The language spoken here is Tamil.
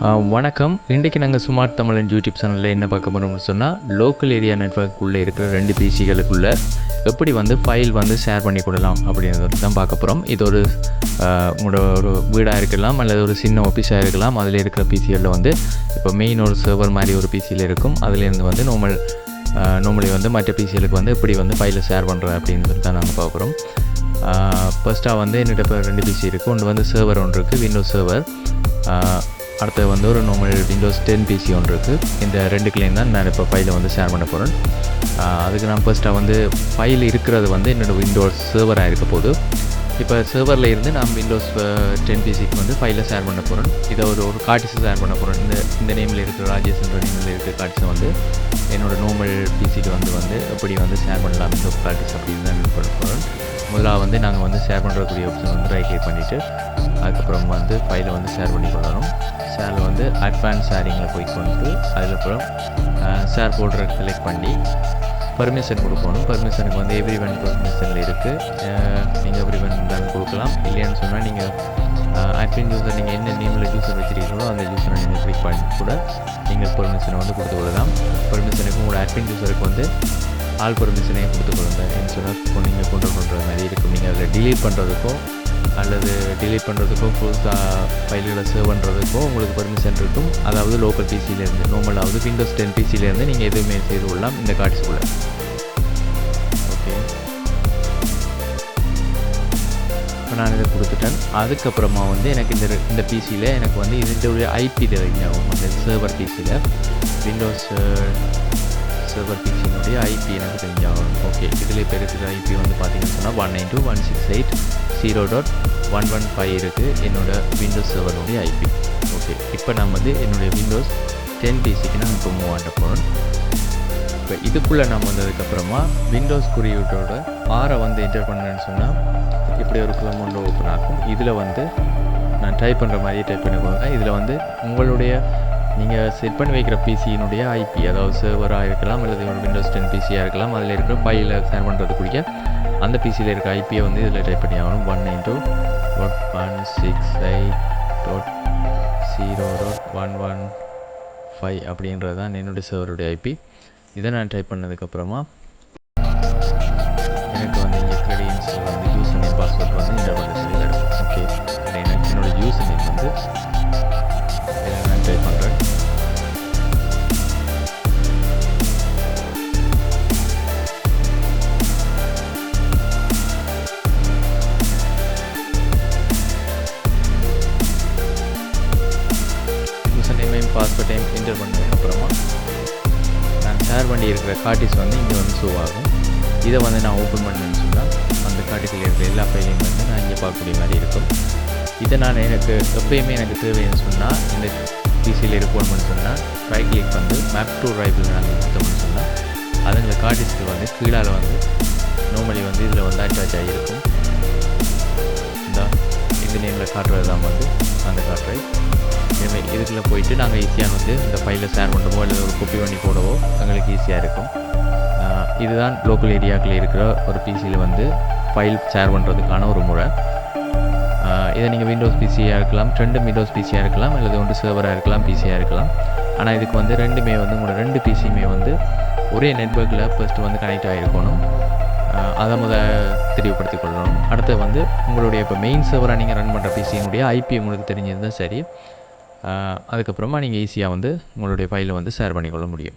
வணக்கம். இன்றைக்கு நாங்கள் ஸ்மார்ட் தமிழன் யூடியூப் சேனலில் என்ன பார்க்க போகிறோம்னு சொன்னால், லோக்கல் ஏரியா நெட்வொர்க்குள்ளே இருக்கிற 2 பிசிகளுக்குள்ளே எப்படி ஃபைல் ஷேர் பண்ணி கொள்ளலாம் அப்படிங்கிறது தான் பார்க்க போகிறோம். இது உங்களோட ஒரு வீடாக இருக்கலாம், அல்லது ஒரு சின்ன ஆஃபீஸாக இருக்கலாம். அதில் இருக்கிற பிசிகளில் இப்போ மெயின் ஒரு சர்வர் மாதிரி ஒரு பிசியில் இருக்கும். அதுலேருந்து நார்மலி மற்ற பிசிகளுக்கு எப்படி ஃபைலை ஷேர் பண்ணுறது அப்படின்னு தான் நாங்கள் பார்க்குறோம். ஃபஸ்ட்டாக என்னிட்ட இப்போ 2 பிசி இருக்குது. ஒன்று சர்வர் ஒன்று இருக்குது, விண்டோஸ் சர்வர். அடுத்து ஒரு நார்மல் விண்டோஸ் 10 பிசி ஒன்று இருக்குது. இந்த 2க்குலேயும் தான் நான் இப்போ ஃபைலை ஷேர் பண்ண போகிறேன். அதுக்கு நான் ஃபஸ்ட்டாக ஃபைல் இருக்கிறது என்னோடய விண்டோஸ் சர்வராக இருக்க போது. இப்போ சர்வரில் இருந்து நான் விண்டோஸ் 10 பிசிக்கு ஃபைலை ஷேர் பண்ண போகிறேன். இதை ஒரு கார்டிஸை ஷேர் பண்ண போகிறேன். இந்த நேமில் இருக்கிற ராஜேஷ் என்ற நேமில் இருக்கிற கார்டிஸை என்னோடய நார்மல் பிசிக்கு எப்படி ஷேர் பண்ணலாம் இந்த கார்டிஸ் அப்படின்னு தான் பண்ண போகிறேன். முதலாக நாங்கள் ஷேர் பண்ணுறக்கூடிய ஆப்ஷன் ரைட் கிளிக் பண்ணிவிட்டு அதுக்கப்புறம் ஃபைலை ஷேர் பண்ணி கொள்ளணும். ஷேரில் அட்வான்ஸ் ஷேரிங்கில் போய் கொண்டு அதுக்கப்புறம் ஷேர் ஃபோல்டரை செலக்ட் பண்ணி பர்மிஷன் கொடுக்கணும். பர்மிஷனுக்கு எவ்ரி ஒன் பர்மிஷனில் இருக்குது. நீங்கள் எவ்ரி ஒன் தான் கொடுக்கலாம். இல்லைன்னு சொன்னால் நீங்கள் அட்மின் யூசர் நீங்கள் என்ன நேமில் யூசர் வச்சுருக்கீங்களோ அந்த யூசரை நீங்கள் கிளிக் பண்ணி கூட நீங்கள் பர்மிஷனை கொடுத்து கொள்ளலாம். பர்மிஷனுக்கு உங்களோட அட்மின் யூசருக்கு ஆல் பர்மிஷனையும் கொடுத்து கொள்ளுங்க. என்ன சொன்னால் இப்போ நீங்கள் கொண்டு பண்ணுற மாதிரி இருக்கும். நீங்கள் அதில் டிலீட் பண்ணுறதுக்கும் அல்லது டிலீட் பண்ணுறதுக்கும் புதுசாக ஃபைல்களை சேவ் பண்ணுறதுக்கும் உங்களுக்கு பர்மிஷன் இருக்கும். அதாவது லோக்கல் பிசியிலேருந்து நார்மலாவது விண்டோஸ் 10 பிசியிலேருந்து நீங்கள் எதுவுமே செய்து கொள்ளலாம் இந்த கார்ட்ஸுக்குள்ளே. ஓகே, இப்போ நான் இதை கொடுத்துட்டேன். அதுக்கப்புறமா எனக்கு இந்த பிசியில் எனக்கு இதனுடைய ஐபி தெரிஞ்சாகும். அந்த சர்வர் பிசியில் விண்டோஸ் சர்வர் பிசியினுடைய ஐபி எனக்கு தெரிஞ்சாகும். ஓகே, இதில் இப்போ இருக்கிற ஐபி பார்த்தீங்கன்னு சொன்னால் 192.168.0.115 இருக்குது என்னோடய விண்டோஸ் சர்வருடைய ஐபி. ஓகே, இப்போ நான் என்னுடைய விண்டோஸ் 10 பிசிக்கு நான் இப்போ மூவ் ஆட்ட போகிறேன். இப்போ இதுக்குள்ளே நான் வந்ததுக்கப்புறமா விண்டோஸ் குறியீட்டோட ஆரை என்டர் பண்ணேன்னு சொன்னால் இப்படி ஒரு குளம் ஓப்பன் ஆகும். இதில் நான் டைப் பண்ணுற மாதிரியே டைப் பண்ணிக்கோங்க. இதில் உங்களுடைய நீங்கள் செட் பண்ணி வைக்கிற பிசியினுடைய ஐபி, அதாவது சர்வராக இருக்கலாம் அல்லது ஒரு விண்டோஸ் 10 பிசியாக இருக்கலாம். அதில் இருக்கிற ஃபைலை ஷேர் பண்ணுறதுக்குரிய அந்த பிசியில் இருக்கிற ஐபியை இதில் டைப் பண்ணி ஆகணும். 192.168.0.115 அப்படின்றது தான் என்னுடைய சர்வருடைய ஐபி. இதை நான் டைப் பண்ணதுக்கப்புறமா எனக்கு இங்கே கிரெடியன்ஸ் யூசர் நேம் பாஸ்வேர்ட் என்டர் பண்ண சொல்லி இருக்கும். ஓகே, என்னோடய யூசர் நேம் நான் டைப் பண்ணுறேன். பாஸ்வேர்டையும் என்டர் பண்ணதுக்கப்புறமா நான் ஷேர் பண்ணி இருக்கிற கார்டிஸ் இங்கே ஷோ ஆகும். இதை நான் ஓப்பன் பண்ணேன்னு சொன்னால் அந்த கார்டிஸில் இருக்கிற எல்லா ஃபைலையும் நான் இங்கே பார்க்கக்கூடிய மாதிரி இருக்கும். இதை நான் எனக்கு எப்பயுமே எனக்கு தேவைன்னு சொன்னால் இந்த பிசியில் இருக்கணும்னு சொன்னால் ரைட் கிளிக் மேப் டு ட்ரைவில் நாங்கள் கொடுத்தோம்னு சொன்னால் அதுங்களை கார்டிஸ்க்கு கீழால் நார்மலி இதில் அட்டாச் ஆகியிருக்கும். இந்த நேமில் காட்டுறது தான் அந்த காட்டுரை. இதுக்குள்ளே போயிட்டு நாங்கள் ஈஸியாக இந்த ஃபைலை ஷேர் பண்ணுறவோ இல்லை ஒரு காப்பி பண்ணி போடவோ எங்களுக்கு ஈஸியாக இருக்கும். இதுதான் லோக்கல் ஏரியாக்களில் இருக்கிற ஒரு பிசியில் ஃபைல் ஷேர் பண்ணுறதுக்கான ஒரு முறை. இதை நீங்கள் விண்டோஸ் பிசியாக இருக்கலாம், 2 விண்டோஸ் பிசியாக இருக்கலாம், அல்லது ஒன்று சர்வராக இருக்கலாம், பிசியாக இருக்கலாம். ஆனால் இதுக்கு ரெண்டுமே உங்களோட 2 பிசியுமே ஒரே நெட்வொர்க்கில் ஃபஸ்ட்டு கனெக்ட் ஆகிருக்கணும். அதை தெளிவுபடுத்திக் கொள்ளணும். அடுத்து உங்களுடைய இப்போ மெயின் சர்வராக நீங்கள் ரன் பண்ணுற பிசியினுடைய ஐபி உங்களுக்கு தெரிஞ்சிருந்தால் சரி. அதுக்கப்புறமா நீங்கள் ஈஸியாக உங்களுடைய ஃபைலை ஷேர் பண்ணிக்கொள்ள முடியும்.